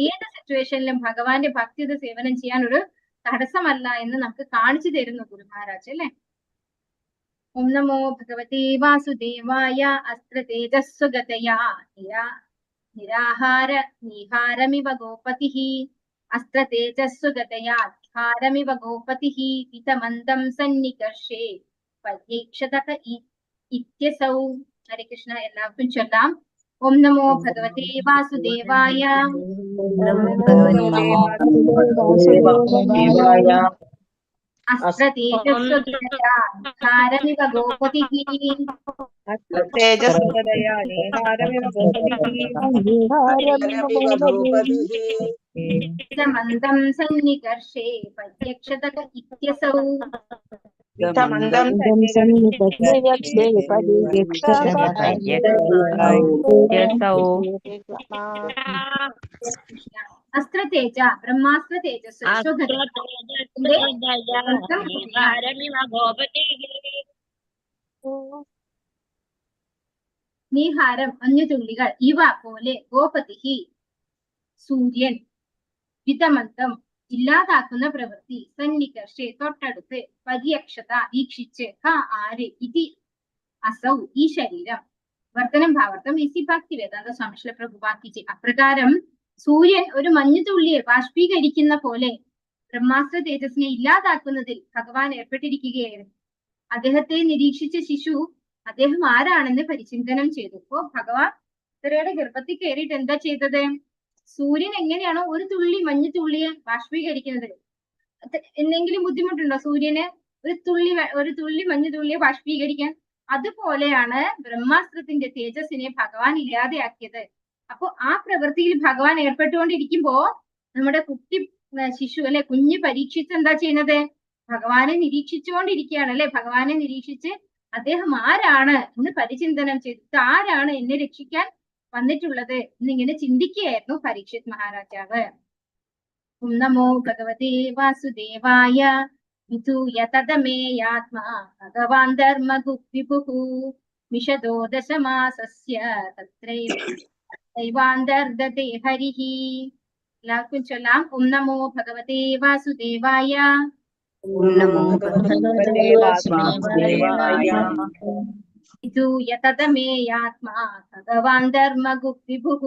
ഏത് സിറ്റുവേഷനിലും ഭഗവാന്റെ ഭക്തിയുടെ സേവനം ചെയ്യാൻ ഒരു തടസ്സമല്ല എന്ന് നമുക്ക് കാണിച്ചു തരുന്നു ഗുരു മഹാരാജ് അല്ലെ. ഓം നമോ ഭഗവതേ വാസുദേവായ. അസ്ത്ര തേജസ്വഗതയാ നിഹാരമിവ ഗോപതിഃ. അസ്ത്ര തേജസ്വഗതയാ നിഹാരമിവ ഗോപതിഃ. വിതമന്ദം സന്നികർഷേ പരീക്ഷതക ഇത്യസൗ. ഹരേ കൃഷ്ണ. എല്ലാവർക്കും ചൊല്ലാം. ഓം നമോ ഭഗവതേ വാസുദേവായ. അസ്ത്ര തേജസ്വഗതയാ നിഹാരമിവ ഗോപതിഃ. മന്ദം സന്നികർഷേ പര്യക്ഷതക ഇത്യസൗ. അസ്ത്രതേജ ബ്രഹ്മാസ്ത്ര തേജസ് നീഹാരം മഞ്ഞുതുള്ളികൾ ഇവ പോലെ ഗോപതിഹി സൂര്യൻ വിതമന്തം ഇല്ലാതാക്കുന്ന പ്രവൃത്തി സന്നികർഷെ തൊട്ടടുത്ത് പര്യക്ഷത വീക്ഷിച്ച് ആര് ഇതി അസൗ ഈ ശരീരം. വർത്തനം ഭാവാർത്ഥം ഇസി ഭക്തി വേദാന്ത സ്വാമി ശ്രീല പ്രഭുപാദ് കി ജയ്. അപ്രകാരം സൂര്യൻ ഒരു മഞ്ഞുതുള്ളിയെ ബാഷ്പീകരിക്കുന്ന പോലെ ബ്രഹ്മാസ്ത്ര തേജസ്സിനെ ഇല്ലാതാക്കുന്നതിൽ ഭഗവാൻ ഏർപ്പെട്ടിരിക്കുകയായിരുന്നു. അദ്ദേഹത്തെ നിരീക്ഷിച്ച ശിശു അദ്ദേഹം ആരാണെന്ന് പരിചിന്തനം ചെയ്തു. അപ്പോ ഭഗവാൻ ഉത്തരയുടെ ഗർഭത്തിൽ കയറിയിട്ട് എന്താ ചെയ്തത്? സൂര്യൻ എങ്ങനെയാണോ ഒരു തുള്ളി മഞ്ഞുതുള്ളിയെ ബാഷ്പീകരിക്കുന്നത്, എന്തെങ്കിലും ബുദ്ധിമുട്ടുണ്ടോ സൂര്യന് ഒരു തുള്ളി മഞ്ഞുതുള്ളിയെ ബാഷ്പീകരിക്കാൻ? അതുപോലെയാണ് ബ്രഹ്മാസ്ത്രത്തിന്റെ തേജസ്സിനെ ഭഗവാൻ ഇല്ലാതെയാക്കിയത്. അപ്പൊ ആ പ്രവൃത്തിയിൽ ഭഗവാൻ ഏർപ്പെട്ടുകൊണ്ടിരിക്കുമ്പോ നമ്മുടെ കുട്ടി ശിശു അല്ലെ, കുഞ്ഞ് പരീക്ഷിച്ച് എന്താ ചെയ്യുന്നത്? ഭഗവാനെ നിരീക്ഷിച്ചുകൊണ്ടിരിക്കുകയാണ് അല്ലെ. ഭഗവാനെ നിരീക്ഷിച്ച് അദ്ദേഹം ആരാണ് എന്ന് പരിചിന്തനം ചെയ്തിട്ട് ആരാണ് എന്നെ രക്ഷിക്കാൻ വന്നിട്ടുള്ളത് എന്നിങ്ങനെ ചിന്തിക്കുകയായിരുന്നു പരീക്ഷിത് മഹാരാജാവ്. നമോ ഭഗവതേ വാസുദേവായ വിധൂയ തദമേയാത്മാ ഭഗവാൻ ധർമ്മഗുപ്തിഭുഃ മിഷദോ ദശമാസസ്യ തത്രൈവാന്തർദതേ ഹരിഃ. എല്ലാവർക്കും ചൊല്ലാം. ഓം നമോ ഭഗവതേ വാസുദേവായ വിധൂയ തദമേയാത്മാ ഭഗവാൻ ധർമ്മഗുപ്തിഭുഃ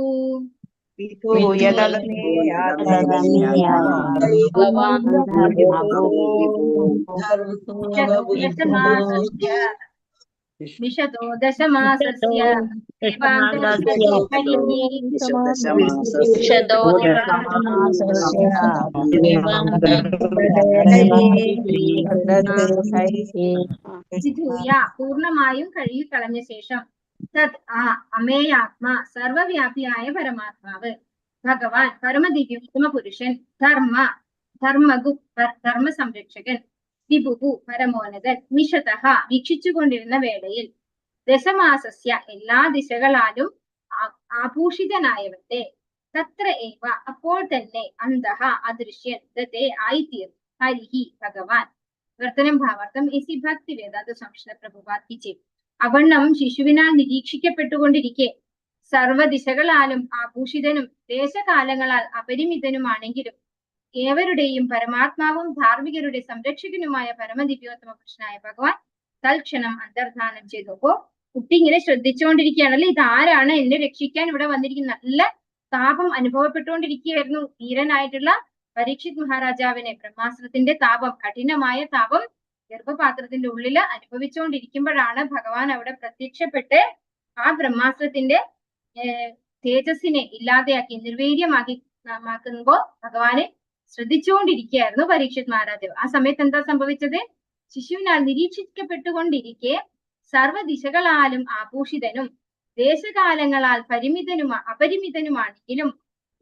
വിശദോ ദശമാസസ്യ പൂർണ്ണമായും കഴുകിക്കളഞ്ഞ ശേഷം തത് ആ അമേയാത്മാ സർവവ്യാപിയായ പരമാത്മാവ് ഭഗവാൻ പരമദിവ്യോത്തമ പുരുഷൻ ധർമ്മ സംരക്ഷകൻ വിഭുഹു പരമോന്നതൻ മിഷതഃ വീക്ഷിച്ചുകൊണ്ടിരുന്ന വേളയിൽ ദശമാസസ്യ എല്ലാ ദിശകളാലും ആഭൂഷിതനായവന്റെ തത്ര ഏവ അപ്പോൾ തന്നെ അന്തഃ അദൃശ്യൻ ദത്തേ ആയിത്തീർന്നു ഹരിഹി ഭഗവാൻ. വർത്തനം ഭാവാർത്ഥം എസി ഭക്തി വേദാന്ത സംശയ പ്രഭുപാത് ചെയ്തു. അവണ്ണം ശിശുവിനാൽ നിരീക്ഷിക്കപ്പെട്ടുകൊണ്ടിരിക്കെ സർവദിശകളാലും ആഭൂഷിതനും ദേശകാലങ്ങളാൽ അപരിമിതനുമാണെങ്കിലും ഏവരുടെയും പരമാത്മാവും ധാർമ്മികരുടെ സംരക്ഷകനുമായ പരമദിവ്യോത്തമ പുരുഷനായ ഭഗവാൻ തൽക്ഷണം അന്തർധാനം ചെയ്തു. അപ്പോ കുട്ടി ഇങ്ങനെ ശ്രദ്ധിച്ചുകൊണ്ടിരിക്കുകയാണല്ലേ, ഇത് ആരാണ് എന്നെ രക്ഷിക്കാൻ ഇവിടെ വന്നിരിക്കുന്ന? നല്ല താപം അനുഭവപ്പെട്ടുകൊണ്ടിരിക്കുകയായിരുന്നു ധീരനായിട്ടുള്ള പരീക്ഷിത് മഹാരാജാവിനെ. ബ്രഹ്മാസ്ത്രത്തിന്റെ താപം, കഠിനമായ താപം ഗർഭപാത്രത്തിന്റെ ഉള്ളില് അനുഭവിച്ചുകൊണ്ടിരിക്കുമ്പോഴാണ് ഭഗവാൻ അവിടെ പ്രത്യക്ഷപ്പെട്ട് ആ ബ്രഹ്മാസ്ത്രത്തിന്റെ തേജസ്സിനെ ഇല്ലാതെയാക്കി നിർവീര്യമാക്കുമ്പോ ഭഗവാനെ ശ്രദ്ധിച്ചുകൊണ്ടിരിക്കുകയായിരുന്നു പരീക്ഷിത് മഹാരാജാവ്. ആ സമയത്ത് എന്താ സംഭവിച്ചത്? ശിശുവിനാൽ നിരീക്ഷിക്കപ്പെട്ടുകൊണ്ടിരിക്കെ സർവദിശകളാലും ആഭൂഷിതനും ദേശകാലങ്ങളാൽ അപരിമിതനുമാണെങ്കിലും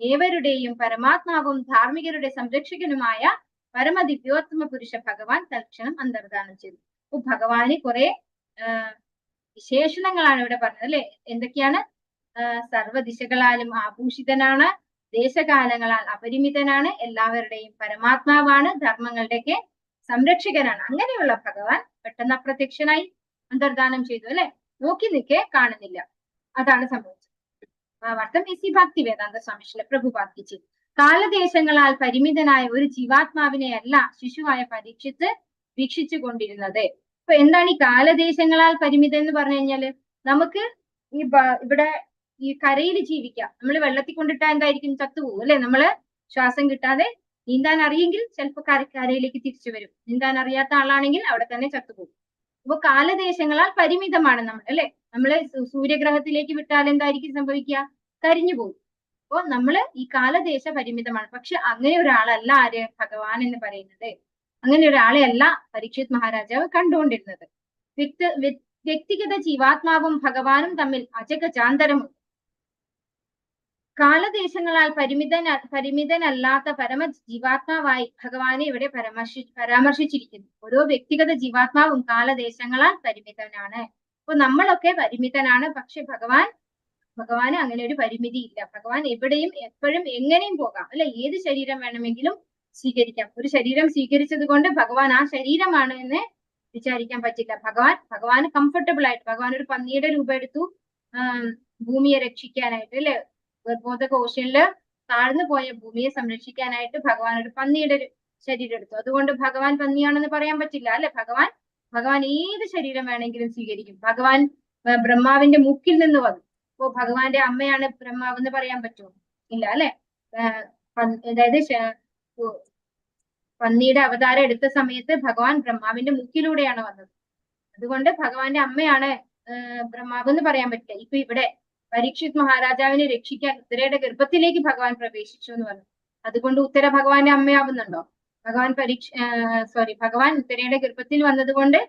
ഏവരുടെയും പരമാത്മാവും ധാർമ്മികരുടെ സംരക്ഷകനുമായ പരമദിവ്യോത്തമ പുരുഷ ഭഗവാൻ തൽക്ഷണം അന്തർധാനം ചെയ്തു. അപ്പൊ ഭഗവാന് കുറെ വിശേഷണങ്ങളാണ് ഇവിടെ പറഞ്ഞത് അല്ലെ. എന്തൊക്കെയാണ്? സർവദിശകളാലും ആഭൂഷിതനാണ്, ദേശകാലങ്ങളാൽ അപരിമിതനാണ്, എല്ലാവരുടെയും പരമാത്മാവാണ്, ധർമ്മങ്ങളുടെയൊക്കെ സംരക്ഷകനാണ്. അങ്ങനെയുള്ള ഭഗവാൻ പെട്ടെന്ന് അപ്രത്യക്ഷനായി അന്തർധാനം ചെയ്തു അല്ലെ. നോക്കി നിൽക്കെ കാണുന്നില്ല. അതാണ് സംഭവിച്ചത്. ഭാവാർത്ഥം എസി ഭക്തി വേദാന്ത സ്വാമിശ്രീ പ്രഭുപാത് ചെയ്തു. കാലദേശങ്ങളാൽ പരിമിതനായ ഒരു ജീവാത്മാവിനെ അല്ല ശിശുവായ പരീക്ഷിച്ച് വീക്ഷിച്ചു കൊണ്ടിരുന്നത്. അപ്പൊ എന്താണ് ഈ കാലദേശങ്ങളാൽ പരിമിതം എന്ന് പറഞ്ഞു കഴിഞ്ഞാല്? നമുക്ക് ഇവിടെ ഈ കരയിൽ ജീവിക്കാം. നമ്മൾ വെള്ളത്തിൽ കൊണ്ടിട്ടാൽ എന്തായിരിക്കും? ചത്തുപോകും അല്ലെ. നമ്മള് ശ്വാസം കിട്ടാതെ നീന്താൻ അറിയെങ്കിൽ ചിലപ്പോൾ കരയിലേക്ക് തിരിച്ചു വരും. നീന്താൻ അറിയാത്ത ആളാണെങ്കിൽ അവിടെ തന്നെ ചത്തുപോകും. അപ്പൊ കാലദേശങ്ങളാൽ പരിമിതമാണ് നമ്മൾ അല്ലെ. നമ്മള് സൂര്യഗ്രഹത്തിലേക്ക് വിട്ടാൽ എന്തായിരിക്കും സംഭവിക്കുക? കരിഞ്ഞു പോകും. അപ്പൊ നമ്മള് ഈ കാലദേശ പരിമിതമാണ്. പക്ഷെ അങ്ങനെ ഒരാളല്ല ആര്? ഭഗവാൻ എന്ന് പറയുന്നത്. അങ്ങനെ ഒരാളെ അല്ല പരീക്ഷിത് മഹാരാജാവ് കണ്ടുകൊണ്ടിരുന്നത്. വ്യക്തിഗത ജീവാത്മാവും ഭഗവാനും തമ്മിൽ അജഗജാന്തരമുണ്ട്. കാലദേശങ്ങളാൽ പരിമിതനല്ലാത്ത പരമ ജീവാത്മാവായി ഭഗവാനെ ഇവിടെ പരാമർശിച്ചിരിക്കുന്നു. ഓരോ വ്യക്തിഗത ജീവാത്മാവും കാലദേശങ്ങളാൽ പരിമിതനാണ്. അപ്പൊ നമ്മളൊക്കെ പരിമിതനാണ്. പക്ഷെ ഭഗവാന് അങ്ങനെ ഒരു പരിമിതി ഇല്ല. ഭഗവാൻ എവിടെയും എപ്പോഴും എങ്ങനെയും പോകാം അല്ലെ. ഏത് ശരീരം വേണമെങ്കിലും സ്വീകരിക്കാം. ഒരു ശരീരം സ്വീകരിച്ചത് കൊണ്ട് ഭഗവാൻ ആ ശരീരമാണ് എന്ന് വിചാരിക്കാൻ പറ്റില്ല. ഭഗവാന് കംഫർട്ടബിൾ ആയിട്ട് ഭഗവാൻ ഒരു പന്നിയുടെ രൂപം എടുത്തു ഭൂമിയെ രക്ഷിക്കാനായിട്ട് അല്ലെ. ഗർഭോദക ഓഷ്യനില് താഴ്ന്നു പോയ ഭൂമിയെ സംരക്ഷിക്കാനായിട്ട് ഭഗവാൻ ഒരു പന്നിയുടെ ശരീരം എടുത്തു. അതുകൊണ്ട് ഭഗവാൻ പന്നിയാണെന്ന് പറയാൻ പറ്റില്ല അല്ലെ. ഭഗവാൻ ഏത് ശരീരം വേണമെങ്കിലും സ്വീകരിക്കും. ഭഗവാൻ ബ്രഹ്മാവിന്റെ മൂക്കിൽ നിന്ന് വന്നു. അപ്പോ ഭഗവാന്റെ അമ്മയാണ് ബ്രഹ്മാവ് എന്ന് പറയാൻ പറ്റുമോ? ഇല്ല അല്ലെ. അതായത് പന്നിയുടെ അവതാരം എടുത്ത സമയത്ത് ഭഗവാൻ ബ്രഹ്മാവിന്റെ മുക്കിലൂടെയാണ് വന്നത്. അതുകൊണ്ട് ഭഗവാന്റെ അമ്മയാണ് ബ്രഹ്മാവ് എന്ന് പറയാൻ പറ്റില്ല. ഇപ്പൊ ഇവിടെ പരീക്ഷിത് മഹാരാജാവിനെ രക്ഷിക്കാൻ ഉത്തരയുടെ ഗർഭത്തിലേക്ക് ഭഗവാൻ പ്രവേശിച്ചു എന്ന് പറഞ്ഞു. അതുകൊണ്ട് ഉത്തര ഭഗവാന്റെ അമ്മയാവുന്നുണ്ടോ? ഭഗവാൻ ഉത്തരയുടെ ഗർഭത്തിൽ വന്നത് കൊണ്ട്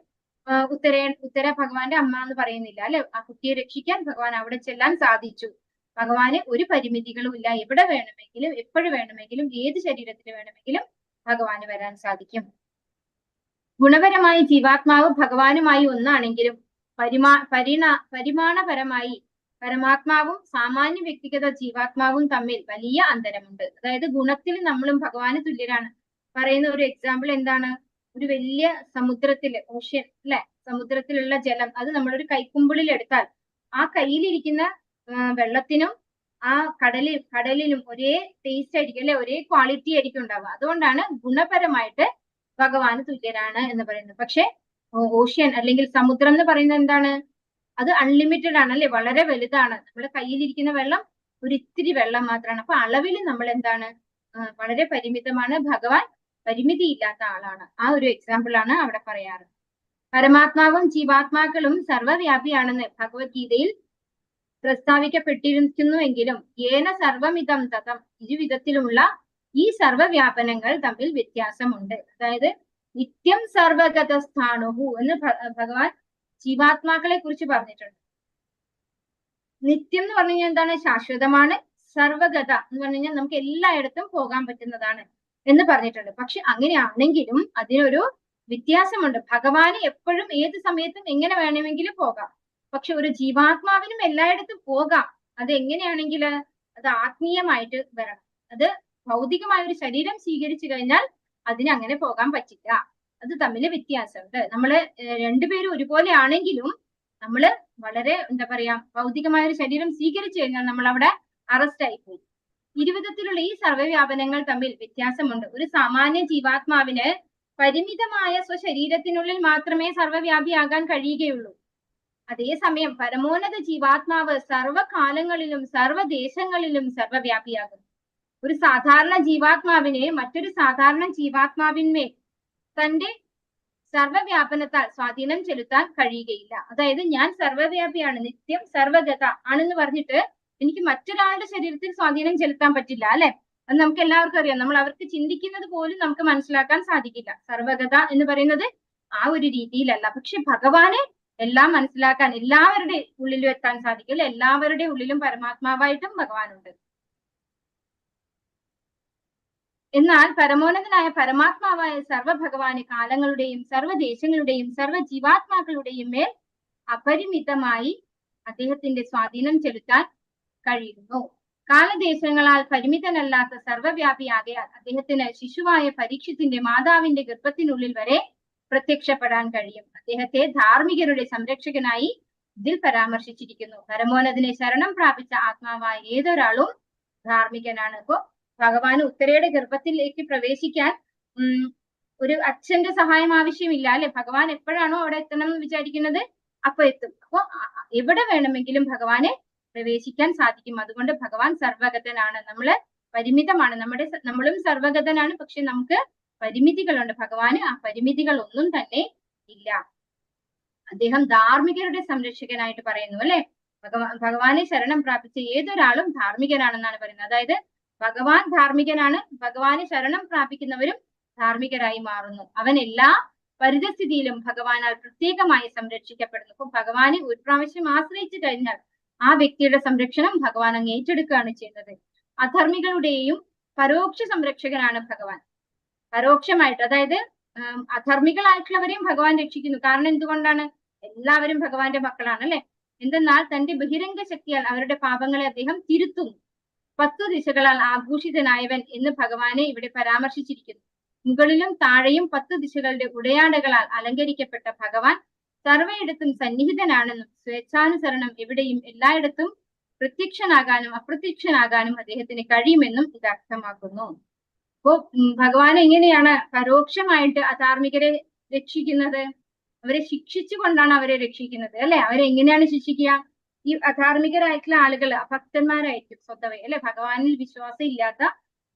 ഉത്തര ഭഗവാന്റെ അമ്മ എന്ന് പറയുന്നില്ല അല്ലെ. ആ കുട്ടിയെ രക്ഷിക്കാൻ ഭഗവാൻ അവിടെ ചെല്ലാൻ സാധിച്ചു. ഭഗവാന് ഒരു പരിമിതികളും ഇല്ല. എവിടെ വേണമെങ്കിലും എപ്പോഴും വേണമെങ്കിലും ഏത് ശരീരത്തിൽ വേണമെങ്കിലും ഭഗവാന് വരാൻ സാധിക്കും. ഗുണപരമായി ജീവാത്മാവ് ഭഗവാനുമായി ഒന്നാണെങ്കിലും പരിമാണപരമായി പരമാത്മാവും സാമാന്യ വ്യക്തിഗത ജീവാത്മാവും തമ്മിൽ വലിയ അന്തരമുണ്ട്. അതായത് ഗുണത്തിൽ നമ്മളും ഭഗവാന് തുല്യരാണ്. പറയുന്ന ഒരു എക്സാമ്പിൾ എന്താണ്? ഒരു വലിയ സമുദ്രത്തില് ഓഷ്യൻ അല്ലെ, സമുദ്രത്തിലുള്ള ജലം അത് നമ്മളൊരു കൈക്കുമ്പിളിൽ എടുത്താൽ ആ കയ്യിലിരിക്കുന്ന വെള്ളത്തിനും ആ കടലിനും ഒരേ ടേസ്റ്റ് ആയിരിക്കും അല്ലെ, ഒരേ ക്വാളിറ്റി ആയിരിക്കും ഉണ്ടാവുക. അതുകൊണ്ടാണ് ഗുണപരമായിട്ട് ഭഗവാന് തുല്യരാണ് എന്ന് പറയുന്നത്. പക്ഷെ ഓഷ്യൻ അല്ലെങ്കിൽ സമുദ്രം എന്ന് പറയുന്നത് എന്താണ്? അത് അൺലിമിറ്റഡ് ആണ് അല്ലെ, വളരെ വലുതാണ്. നമ്മുടെ കയ്യിലിരിക്കുന്ന വെള്ളം ഒരു ഇത്തിരി വെള്ളം മാത്രമാണ്. അപ്പൊ അളവിൽ നമ്മൾ എന്താണ്? വളരെ പരിമിതമാണ്. ഭഗവാൻ പരിമിതിയില്ലാത്ത ആളാണ്. ആ ഒരു എക്സാമ്പിൾ ആണ് അവിടെ പറയാറ്. പരമാത്മാവും ജീവാത്മാക്കളും സർവ്വവ്യാപിയാണെന്ന് ഭഗവത്ഗീതയിൽ പ്രസ്താവിക്കപ്പെട്ടിരിക്കുന്നുവെങ്കിലും ഏന സർവമിതം തതം ഇരുവിധത്തിലുമുള്ള ഈ സർവവ്യാപനങ്ങൾ തമ്മിൽ വ്യത്യാസമുണ്ട്. അതായത് നിത്യം സർവഗതസ്ഥാണുഹു എന്ന് ഭഗവാൻ ജീവാത്മാക്കളെ കുറിച്ച് പറഞ്ഞിട്ടുണ്ട്. നിത്യം എന്ന് പറഞ്ഞു കഴിഞ്ഞാൽ എന്താണ്? ശാശ്വതമാണ്. സർവഗത എന്ന് പറഞ്ഞു കഴിഞ്ഞാൽ നമുക്ക് എല്ലായിടത്തും പോകാൻ പറ്റുന്നതാണ് എന്ന് പറഞ്ഞിട്ടുണ്ട്. പക്ഷെ അങ്ങനെയാണെങ്കിലും അതിനൊരു വ്യത്യാസമുണ്ട്. ഭഗവാന് എപ്പോഴും ഏത് സമയത്തും എങ്ങനെ വേണമെങ്കിലും പോകാം. പക്ഷെ ഒരു ജീവാത്മാവിനും എല്ലായിടത്തും പോകാം. അത് എങ്ങനെയാണെങ്കിൽ അത് ആത്മീയമായിട്ട് വരണം. അത് ഭൗതികമായ ഒരു ശരീരം സ്വീകരിച്ചു കഴിഞ്ഞാൽ അതിന് അങ്ങനെ പോകാൻ പറ്റില്ല. അത് തമ്മിൽ വ്യത്യാസമുണ്ട്. നമ്മള് രണ്ടുപേരും ഒരുപോലെ ആണെങ്കിലും നമ്മള് വളരെ എന്താ പറയാ ഭൗതികമായ ഒരു ശരീരം സ്വീകരിച്ചു കഴിഞ്ഞാൽ നമ്മൾ അവിടെ അറസ്റ്റ് ആയിപ്പോയി. ഇരുവിധത്തിലുള്ള ഈ സർവ്വവ്യാപനങ്ങൾ തമ്മിൽ വ്യത്യാസമുണ്ട്. ഒരു സാമാന്യ ജീവാത്മാവിന് പരിമിതമായ സ്വശരീരത്തിനുള്ളിൽ മാത്രമേ സർവ്വവ്യാപിയാകാൻ കഴിയുകയുള്ളൂ. അതേസമയം പരമോന്നത ജീവാത്മാവ് സർവ്വകാലങ്ങളിലും സർവ്വദേശങ്ങളിലും സർവ്വവ്യാപിയാകും. ഒരു സാധാരണ ജീവാത്മാവിനെ മറ്റൊരു സാധാരണ ജീവാത്മാവിന്മേൽ തന്റെ സർവ്വവ്യാപനത്താൽ സ്വാധീനം ചെലുത്താൻ കഴിയുകയില്ല. അതായത് ഞാൻ സർവ്വവ്യാപിയാണ്, നിത്യം സർവഗത ആണെന്ന് പറഞ്ഞിട്ട് എനിക്ക് മറ്റൊരാളുടെ ശരീരത്തിൽ സ്വാധീനം ചെലുത്താൻ പറ്റില്ല അല്ലെ. അത് നമുക്ക് എല്ലാവർക്കും അറിയാം. നമ്മൾ അവർക്ക് ചിന്തിക്കുന്നത് പോലും നമുക്ക് മനസ്സിലാക്കാൻ സാധിക്കില്ല. സർവഗത എന്ന് പറയുന്നത് ആ ഒരു രീതിയിലല്ല. പക്ഷെ ഭഗവാനെ എല്ലാം മനസ്സിലാക്കാൻ എല്ലാവരുടെ ഉള്ളിലും എത്താൻ സാധിക്കില്ല. എല്ലാവരുടെ ഉള്ളിലും പരമാത്മാവായിട്ടും ഭഗവാനുണ്ട്. എന്നാൽ പരമോന്നതനായ പരമാത്മാവായ സർവ്വഭഗവാന് കാലങ്ങളുടെയും സർവ്വദേശങ്ങളുടെയും സർവ്വ ജീവാത്മാക്കളുടെയും മേൽ അപരിമിതമായി അദ്ദേഹത്തിന്റെ സ്വാധീനം ചെലുത്താൻ കഴിയുന്നു. കാലദേശങ്ങളാൽ പരിമിതനല്ലാത്ത സർവ്വവ്യാപിയാകയാൽ അദ്ദേഹത്തിന് ശിശുവായ പരീക്ഷത്തിന്റെ മാതാവിന്റെ ഗർഭത്തിനുള്ളിൽ വരെ പ്രത്യക്ഷപ്പെടാൻ കഴിയും. അദ്ദേഹത്തെ ധാർമ്മികരുടെ സംരക്ഷകനായി ഇതിൽ പരാമർശിച്ചിരിക്കുന്നു. പരമോന്നതിനെ ശരണം പ്രാപിച്ച ആത്മാവായ ഏതൊരാളും ധാർമ്മികനാണ്. അപ്പോ ഭഗവാന് ഉത്തരയുടെ ഗർഭത്തിലേക്ക് പ്രവേശിക്കാൻ ഒരു അച്ഛന്റെ സഹായം ആവശ്യമില്ല അല്ലെ. ഭഗവാൻ എപ്പോഴാണോ അവിടെ എത്തണം എന്ന് വിചാരിക്കുന്നത് അപ്പൊ എത്തും. അപ്പൊ എവിടെ വേണമെങ്കിലും ഭഗവാനെ പ്രവേശിക്കാൻ സാധിക്കും. അതുകൊണ്ട് ഭഗവാൻ സർവഗതനാണ്. നമ്മള് പരിമിതമാണ്. നമ്മളും സർവഗതനാണ്. പക്ഷെ നമുക്ക് പരിമിതികളുണ്ട്. ഭഗവാന് ആ പരിമിതികൾ ഒന്നും തന്നെ ഇല്ല. അദ്ദേഹം ധാർമ്മികരുടെ സംരക്ഷകനായിട്ട് പറയുന്നു അല്ലെ. ഭഗവാനെ ശരണം പ്രാപിച്ച ഏതൊരാളും ധാർമ്മികനാണെന്നാണ് പറയുന്നത്. അതായത് ഭഗവാൻ ധാർമ്മികനാണ്. ഭഗവാനെ ശരണം പ്രാപിക്കുന്നവരും ധാർമ്മികരായി മാറുന്നു. അവൻ എല്ലാ പരിതസ്ഥിതിയിലും ഭഗവാനാൽ പ്രത്യേകമായി സംരക്ഷിക്കപ്പെടുന്നു. അപ്പൊ ഭഗവാനെ ഒരു പ്രാവശ്യം ആശ്രയിച്ചു കഴിഞ്ഞാൽ ആ വ്യക്തിയുടെ സംരക്ഷണം ഭഗവാൻ അങ്ങ് ഏറ്റെടുക്കുകയാണ് ചെയ്യുന്നത്. അധർമ്മികളുടെയും പരോക്ഷ സംരക്ഷകനാണ് ഭഗവാൻ. പരോക്ഷമായിട്ട് അതായത് അധർമ്മികളായിട്ടുള്ളവരെയും ഭഗവാൻ രക്ഷിക്കുന്നു. കാരണം എന്തുകൊണ്ടാണ്? എല്ലാവരും ഭഗവാന്റെ മക്കളാണ് അല്ലെ. എന്തെന്നാൽ തന്റെ ബഹിരംഗ ശക്തിയാൽ അവരുടെ പാപങ്ങളെ അദ്ദേഹം തിരുത്തുന്നു. 10 ദിശകളാൽ ആഭൂഷിതനായവൻ എന്ന് ഭഗവാനെ ഇവിടെ പരാമർശിച്ചിരിക്കുന്നു. മുകളിലും താഴെയും 10 ദിശകളുടെ ഉടയാടകളാൽ അലങ്കരിക്കപ്പെട്ട ഭഗവാൻ സർവയിടത്തും സന്നിഹിതനാണെന്നും സ്വേച്ഛാനുസരണം എവിടെയും എല്ലായിടത്തും പ്രത്യക്ഷനാകാനും അപ്രത്യക്ഷനാകാനും അദ്ദേഹത്തിന് കഴിയുമെന്നും ഇത് അർത്ഥമാക്കുന്നു. അപ്പോ ഭഗവാൻ എങ്ങനെയാണ് പരോക്ഷമായിട്ട് അധാർമികരെ രക്ഷിക്കുന്നത്? അവരെ ശിക്ഷിച്ചുകൊണ്ടാണ് അവരെ രക്ഷിക്കുന്നത് അല്ലെ. അവരെ എങ്ങനെയാണ് ശിക്ഷിക്കുക? ഈ അധാർമികരായിട്ടുള്ള ആളുകൾ ഭക്തന്മാരായിരിക്കും സ്വതവേ അല്ലെ. ഭഗവാനിൽ വിശ്വാസം ഇല്ലാത്ത,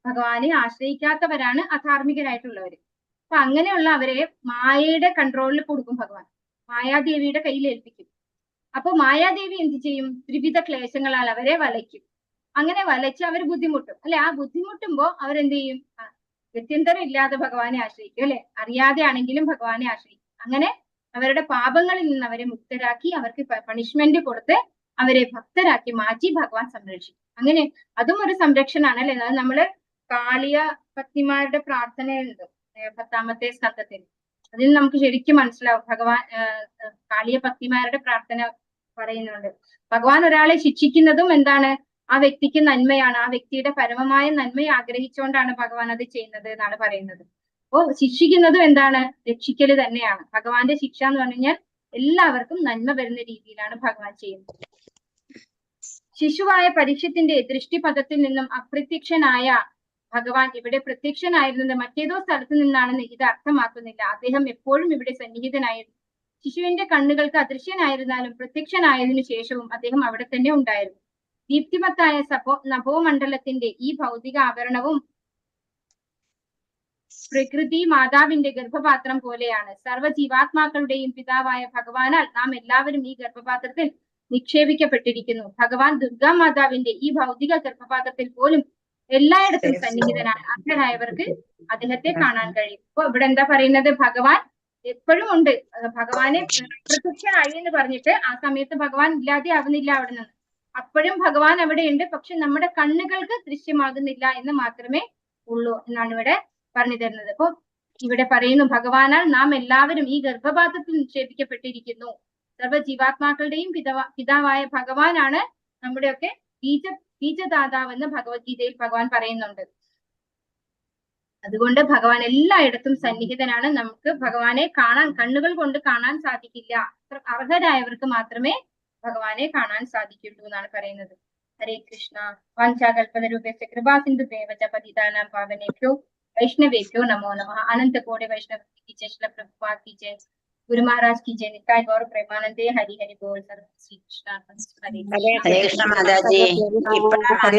ഭഗവാനെ ആശ്രയിക്കാത്തവരാണ് അധാർമികരായിട്ടുള്ളവര്. അപ്പൊ അങ്ങനെയുള്ള അവരെ മായയുടെ കൺട്രോളിൽ കൊടുക്കും ഭഗവാൻ, മായാദേവിയുടെ കയ്യിൽ ഏൽപ്പിക്കും. അപ്പൊ മായാദേവി എന്ത് ചെയ്യും? ത്രിവിധ ക്ലേശങ്ങളാൽ അവരെ വലയ്ക്കും. അങ്ങനെ വലച്ച് അവർ ബുദ്ധിമുട്ടും അല്ലെ. ആ ബുദ്ധിമുട്ടുമ്പോ അവരെന്ത് ചെയ്യും? ഗത്യന്തരം ഇല്ലാതെ ഭഗവാനെ ആശ്രയിക്കും അല്ലെ. അറിയാതെ ആണെങ്കിലും ഭഗവാനെ ആശ്രയിക്കും. അങ്ങനെ അവരുടെ പാപങ്ങളിൽ നിന്ന് അവരെ മുക്തരാക്കി അവർക്ക് പണിഷ്മെന്റ് കൊടുത്ത് അവരെ ഭക്തരാക്കി മാറ്റി ഭഗവാൻ സംരക്ഷിക്കും. അങ്ങനെ അതും ഒരു സംരക്ഷണാണ് അല്ലെ. അത് നമ്മള് കാളിയ പത്നിമാരുടെ പ്രാർത്ഥനയുണ്ട് 10ാമത്തെ സ്കന്ധത്തിൽ. അതിൽ നമുക്ക് ശരിക്കും മനസ്സിലാവും. ഭഗവാൻ കാളിയ പത്നിമാരുടെ പ്രാർത്ഥന പറയുന്നുണ്ട്. ഭഗവാൻ ഒരാളെ ശിക്ഷിക്കുന്നതും എന്താണ്? ആ വ്യക്തിക്ക് നന്മയാണ്, ആ വ്യക്തിയുടെ പരമമായ നന്മയെ ആഗ്രഹിച്ചുകൊണ്ടാണ് ഭഗവാൻ അത് ചെയ്യുന്നത് എന്നാണ് പറയുന്നത്. അപ്പോ ശിക്ഷിക്കുന്നതും എന്താണ്? രക്ഷിക്കല് തന്നെയാണ്. ഭഗവാന്റെ ശിക്ഷ എന്ന് പറഞ്ഞു കഴിഞ്ഞാൽ എല്ലാവർക്കും നന്മ വരുന്ന രീതിയിലാണ് ഭഗവാൻ ചെയ്യുന്നത്. ശിശുവായ പരീക്ഷത്തിന്റെ ദൃഷ്ടിപഥത്തിൽ നിന്നും അപ്രത്യക്ഷനായ ഭഗവാൻ ഇവിടെ പ്രത്യക്ഷനായിരുന്നത് മറ്റേതോ സ്ഥലത്ത് നിന്നാണെന്ന് ഇത് അർത്ഥമാക്കുന്നില്ല. അദ്ദേഹം എപ്പോഴും ഇവിടെ സന്നിഹിതനായിരുന്നു. ശിശുവിന്റെ കണ്ണുകൾക്ക് അദൃശ്യനായിരുന്നാലും പ്രത്യക്ഷനായതിനു ശേഷവും അദ്ദേഹം അവിടെ തന്നെ ഉണ്ടായിരുന്നു. ദീപ്തിമത്തായ നഭോമണ്ഡലത്തിന്റെ ഈ ഭൗതിക ആവരണവും പ്രകൃതി മാതാവിന്റെ ഗർഭപാത്രം പോലെയാണ്. സർവ്വ ജീവാത്മാക്കളുടെയും പിതാവായ ഭഗവാനാൽ നാം എല്ലാവരും ഈ ഗർഭപാത്രത്തിൽ നിക്ഷേപിക്കപ്പെട്ടിരിക്കുന്നു. ഭഗവാൻ ദുർഗാ മാതാവിന്റെ ഈ ഭൗതിക ഗർഭപാത്രത്തിൽ പോലും എല്ലായിടത്തും സന്നിഹിതനാണ്. അർഹരായവർക്ക് അദ്ദേഹത്തെ കാണാൻ കഴിയും. അപ്പൊ ഇവിടെ എന്താ പറയുന്നത്? ഭഗവാൻ എപ്പോഴും ഉണ്ട്. ഭഗവാനെ പ്രത്യക്ഷനായി എന്ന് പറഞ്ഞിട്ട് ആ സമയത്ത് ഭഗവാൻ ഇല്ലാതെ ആവുന്നില്ല അവിടെ നിന്ന്. അപ്പോഴും ഭഗവാൻ അവിടെ ഉണ്ട്. പക്ഷെ നമ്മുടെ കണ്ണുകൾക്ക് ദൃശ്യമാകുന്നില്ല എന്ന് മാത്രമേ ഉള്ളൂ എന്നാണ് ഇവിടെ പറഞ്ഞു തരുന്നത്. അപ്പൊ ഇവിടെ പറയുന്നു, ഭഗവാനാൽ നാം എല്ലാവരും ഈ ഗർഭപാത്രത്തിൽ നിക്ഷേപിക്കപ്പെട്ടിരിക്കുന്നു. സർവ്വ ജീവാത്മാക്കളുടെയും പിതാവായ ഭഗവാനാണ് നമ്മുടെയൊക്കെ ബീജദാതാവ് എന്ന് ഭഗവത്ഗീതയിൽ ഭഗവാൻ പറയുന്നുണ്ട്. അതുകൊണ്ട് ഭഗവാൻ എല്ലായിടത്തും സന്നിഹിതനാണ്. നമുക്ക് ഭഗവാനെ കണ്ണുകൾ കൊണ്ട് കാണാൻ സാധിക്കില്ല. അർഹരായവർക്ക് മാത്രമേ ഭഗവാനെ കാണാൻ സാധിക്കുള്ളൂ എന്നാണ് പറയുന്നത്. ഹരേ കൃഷ്ണ. വാഞ്ചാകൽപതരൂപേസ്യ കൃപാസിന്ധു ദേവച പതിതാനാം പാവനേഭ്യോ वैष्णवेभ्यो नमो नमः। अनंत कोटि वैष्णव की जय, श्रील प्रभुपाद की जय, गुरु महाराज की जय, निताय गौर प्रेमानंदे। हरि हरि बोल। सर्व श्री कृष्ण। हरे कृष्ण माताजी।